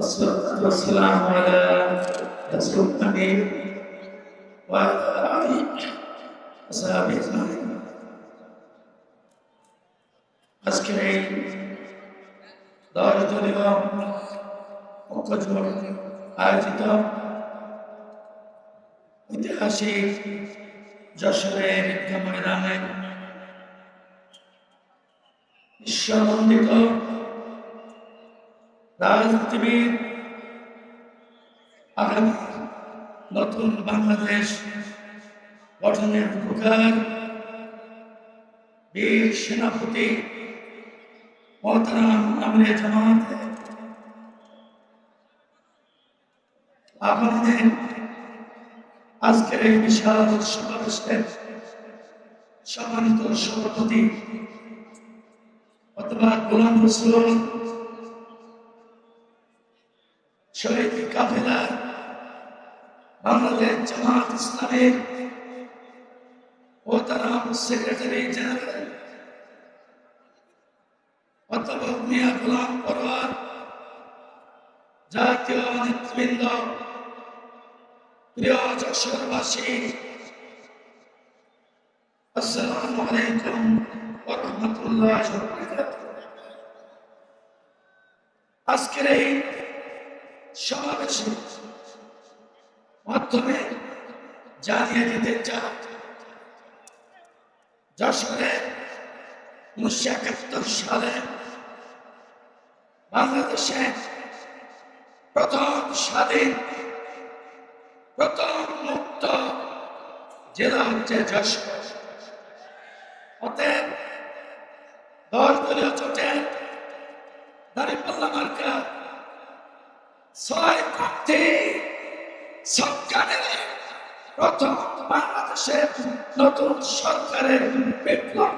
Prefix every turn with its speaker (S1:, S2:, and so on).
S1: والصلاة والسلام على رسول الأمين وعلى آله وصحبه أجمعين। আজকের এই দলীয় আয়োজিত ঐতিহাসিক যশোরের ঈদগাহ ময়দানে বিশ্বনন্দিত রাজনীতিবিদ, আগামী নতুন বাংলাদেশ গঠনের রূপকার বীর সেনাপতি মোহতারাম আমিরে জামাত আপনাদের আজকের এই বিশাল সমাবেশের সম্মানিত সভাপতি অথবা গোলাম রসুল শহীদ কাফেলা বাংলাদেশ জামাত ইসলামের মোহতারাম সেক্রেটারি জেনারেল অধ্যাপক মিয়া গোলাম পরোয়ার, জাতীয় নেতৃবৃন্দ, প্রিয় যশোরবাসী, আসসালামু আলাইকুম ওয়া রাহমাতুল্লাহি ওয়া বারাকাতুহু। আজকের এই সমাবেশের মাধ্যমে জানিয়ে দিতে চাই, যশোরে 1971 সালে বাংলাদেশে প্রথম স্বাধীন, প্রথম মুক্ত জেলা হচ্ছে যশোর। অতএব দলীয় জোটে দাঁড়িপাল্লা মার্কা 6 প্রার্থী সরকারের প্রথম বাংলাদেশের নতুন সরকারের বিপ্লব